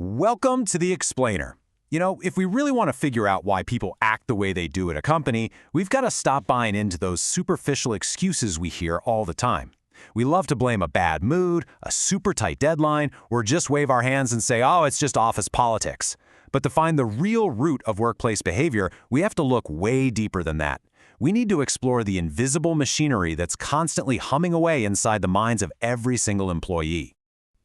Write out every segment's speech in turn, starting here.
Welcome to The Explainer. If we really want to figure out why people act the way they do at a company, we've got to stop buying into those superficial excuses we hear all the time. We love to blame a bad mood, a super tight deadline, or just wave our hands and say, oh, it's just office politics. But to find the real root of workplace behavior, we have to look way deeper than that. We need to explore the invisible machinery that's constantly humming away inside the minds of every single employee.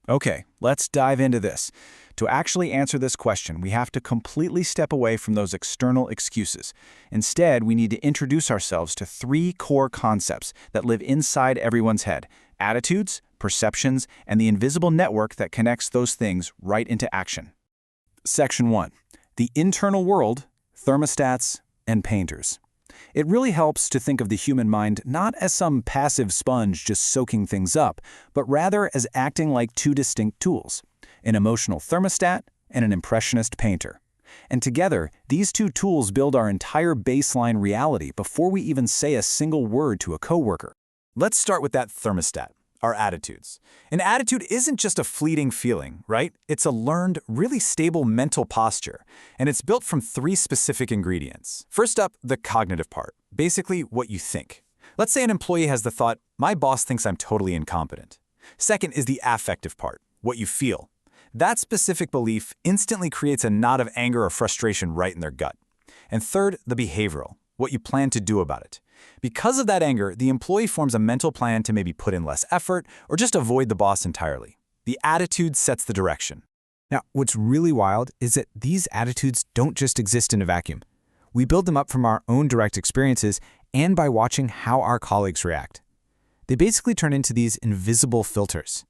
Okay, let's dive into this. To actually answer this question, we have to completely step away from those external excuses. Instead, we need to introduce ourselves to three core concepts that live inside everyone's head: attitudes, perceptions, and the invisible network that connects those things right into action. Section 1. The internal world, thermostats, and painters. It really helps to think of the human mind not as some passive sponge just soaking things up, but rather as acting like two distinct tools: an emotional thermostat and an impressionist painter. And together, these two tools build our entire baseline reality before we even say a single word to a coworker. Let's start with that thermostat, our attitudes. An attitude isn't just a fleeting feeling, right? It's a learned, really stable mental posture, and it's built from three specific ingredients. First up, the cognitive part, basically what you think. Let's say an employee has the thought, my boss thinks I'm totally incompetent. Second is the affective part, what you feel. That specific belief instantly creates a knot of anger or frustration right in their gut. And third, the behavioral, what you plan to do about it. Because of that anger, the employee forms a mental plan to maybe put in less effort or just avoid the boss entirely. The attitude sets the direction. Now, what's really wild is that these attitudes don't just exist in a vacuum. We build them up from our own direct experiences and by watching how our colleagues react. They basically turn into these invisible filters.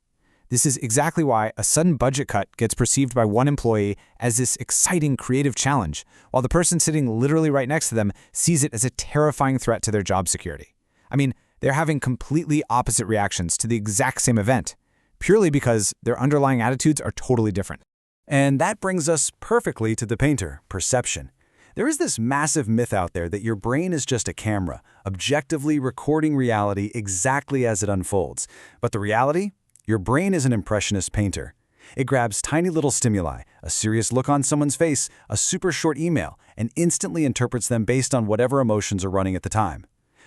This is exactly why a sudden budget cut gets perceived by one employee as this exciting creative challenge, while the person sitting literally right next to them sees it as a terrifying threat to their job security. I mean, they're having completely opposite reactions to the exact same event, purely because their underlying attitudes are totally different. And that brings us perfectly to the painter, perception. There is this massive myth out there that your brain is just a camera, objectively recording reality exactly as it unfolds. But the reality? Your brain is an impressionist painter. It grabs tiny little stimuli, a serious look on someone's face, a super short email, and instantly interprets them based on whatever emotions are running at the time.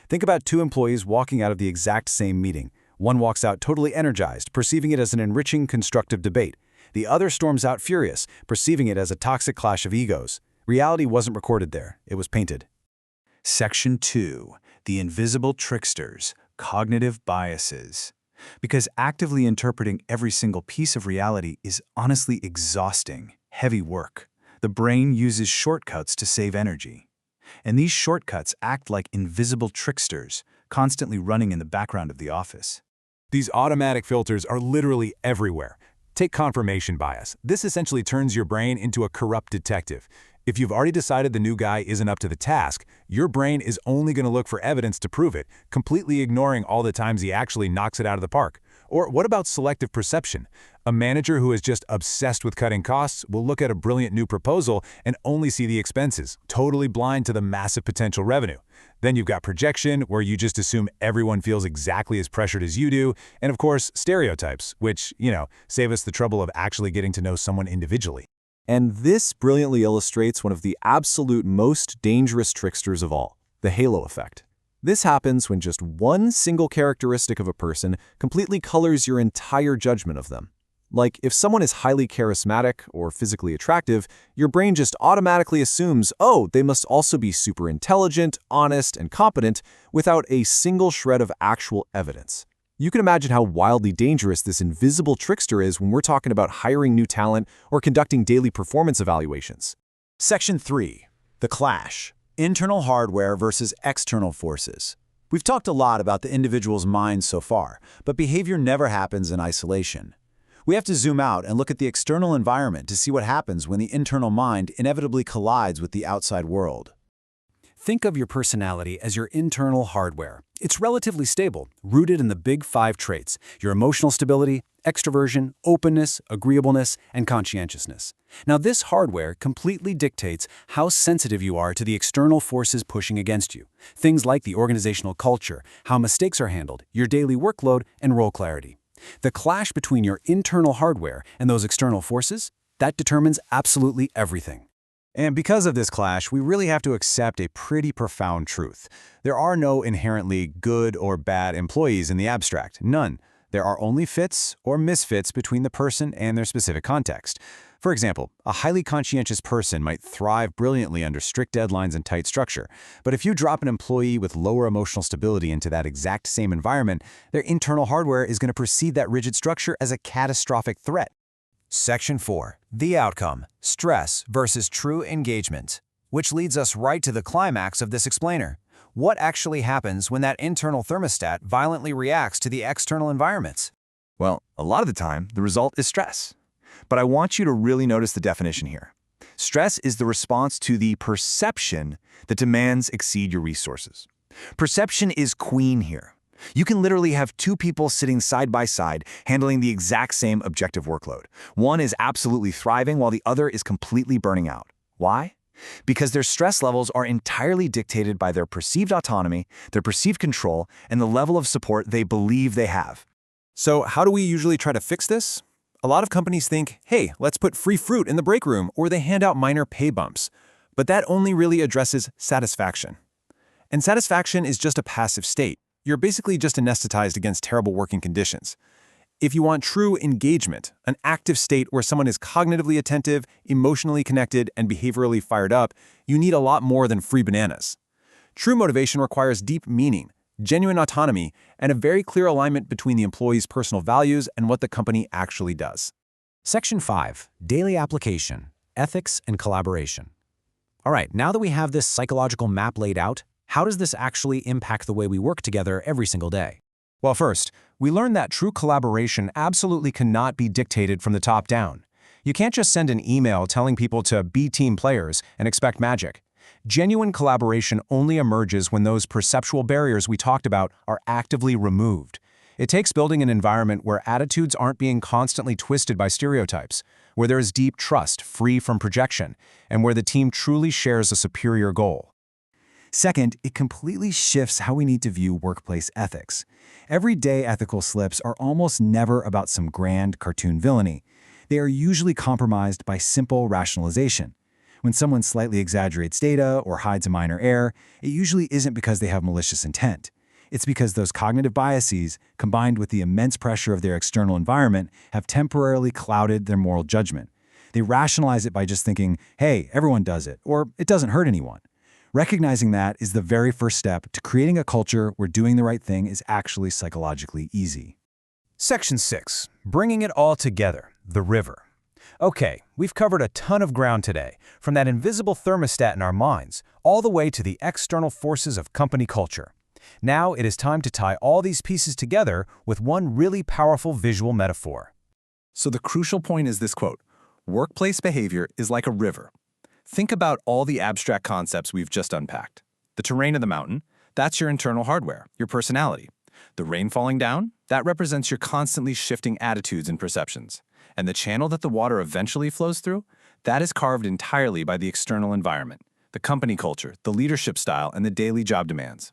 Think about two employees walking out of the exact same meeting. One walks out totally energized, perceiving it as an enriching, constructive debate. The other storms out furious, perceiving it as a toxic clash of egos. Reality wasn't recorded there, it was painted. Section 2. The Invisible Tricksters, Cognitive Biases. Because actively interpreting every single piece of reality is honestly exhausting, heavy work. The brain uses shortcuts to save energy. And these shortcuts act like invisible tricksters, constantly running in the background of the office. These automatic filters are literally everywhere. Take confirmation bias. This essentially turns your brain into a corrupt detective. If you've already decided the new guy isn't up to the task, your brain is only going to look for evidence to prove it, completely ignoring all the times he actually knocks it out of the park. Or what about selective perception? A manager who is just obsessed with cutting costs will look at a brilliant new proposal and only see the expenses, totally blind to the massive potential revenue. Then you've got projection, where you just assume everyone feels exactly as pressured as you do, and of course, stereotypes, which, save us the trouble of actually getting to know someone individually. And this brilliantly illustrates one of the absolute most dangerous tricksters of all, the halo effect. This happens when just one single characteristic of a person completely colors your entire judgment of them. Like, if someone is highly charismatic or physically attractive, your brain just automatically assumes, oh, they must also be super intelligent, honest, and competent, without a single shred of actual evidence. You can imagine how wildly dangerous this invisible trickster is when we're talking about hiring new talent or conducting daily performance evaluations. Section 3. The clash. Internal hardware versus external forces. We've talked a lot about the individual's mind so far, but behavior never happens in isolation. We have to zoom out and look at the external environment to see what happens when the internal mind inevitably collides with the outside world. Think of your personality as your internal hardware. It's relatively stable, rooted in the big 5 traits: your emotional stability, extroversion, openness, agreeableness, and conscientiousness. Now, this hardware completely dictates how sensitive you are to the external forces pushing against you. Things like the organizational culture, how mistakes are handled, your daily workload, and role clarity. The clash between your internal hardware and those external forces? That determines absolutely everything. And because of this clash, we really have to accept a pretty profound truth. There are no inherently good or bad employees in the abstract. None. There are only fits or misfits between the person and their specific context. For example, a highly conscientious person might thrive brilliantly under strict deadlines and tight structure. But if you drop an employee with lower emotional stability into that exact same environment, their internal hardware is going to perceive that rigid structure as a catastrophic threat. Section 4. The outcome. Stress versus true engagement. Which leads us right to the climax of this explainer. What actually happens when that internal thermostat violently reacts to the external environments? Well, a lot of the time, the result is stress. But I want you to really notice the definition here. Stress is the response to the perception that demands exceed your resources. Perception is queen here. You can literally have two people sitting side by side handling the exact same objective workload. One is absolutely thriving while the other is completely burning out. Why? Because their stress levels are entirely dictated by their perceived autonomy, their perceived control, and the level of support they believe they have. So how do we usually try to fix this? A lot of companies think, hey, let's put free fruit in the break room, or they hand out minor pay bumps. But that only really addresses satisfaction. And satisfaction is just a passive state. You're basically just anesthetized against terrible working conditions. If you want true engagement, an active state where someone is cognitively attentive, emotionally connected, and behaviorally fired up, you need a lot more than free bananas. True motivation requires deep meaning, genuine autonomy, and a very clear alignment between the employee's personal values and what the company actually does. Section 5. Daily application. Ethics and collaboration. All right, now that we have this psychological map laid out, how does this actually impact the way we work together every single day? Well, first, we learned that true collaboration absolutely cannot be dictated from the top down. You can't just send an email telling people to be team players and expect magic. Genuine collaboration only emerges when those perceptual barriers we talked about are actively removed. It takes building an environment where attitudes aren't being constantly twisted by stereotypes, where there is deep trust free from projection, and where the team truly shares a superior goal. Second, it completely shifts how we need to view workplace ethics. Everyday ethical slips are almost never about some grand cartoon villainy. They are usually compromised by simple rationalization. When someone slightly exaggerates data or hides a minor error, it usually isn't because they have malicious intent. It's because those cognitive biases, combined with the immense pressure of their external environment, have temporarily clouded their moral judgment. They rationalize it by just thinking, hey, everyone does it, or it doesn't hurt anyone. Recognizing that is the very first step to creating a culture where doing the right thing is actually psychologically easy. Section 6. Bringing it all together. The river. Okay, we've covered a ton of ground today, from that invisible thermostat in our minds, all the way to the external forces of company culture. Now it is time to tie all these pieces together with one really powerful visual metaphor. So the crucial point is this quote: workplace behavior is like a river. Think about all the abstract concepts we've just unpacked. The terrain of the mountain, that's your internal hardware, your personality. The rain falling down, that represents your constantly shifting attitudes and perceptions. And the channel that the water eventually flows through, that is carved entirely by the external environment, the company culture, the leadership style, and the daily job demands.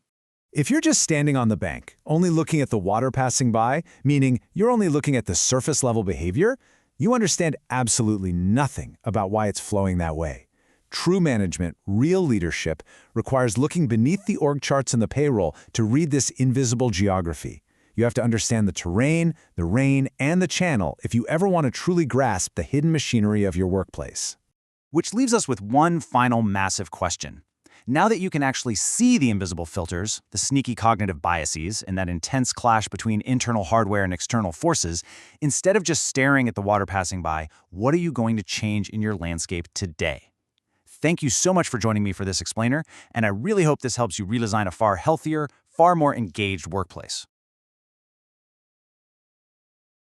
If you're just standing on the bank, only looking at the water passing by, meaning you're only looking at the surface level behavior, you understand absolutely nothing about why it's flowing that way. True management, real leadership, requires looking beneath the org charts and the payroll to read this invisible geography. You have to understand the terrain, the rain, and the channel if you ever want to truly grasp the hidden machinery of your workplace. Which leaves us with one final massive question. Now that you can actually see the invisible filters, the sneaky cognitive biases, and that intense clash between internal hardware and external forces, instead of just staring at the water passing by, what are you going to change in your landscape today? Thank you so much for joining me for this explainer, and I really hope this helps you redesign a far healthier, far more engaged workplace.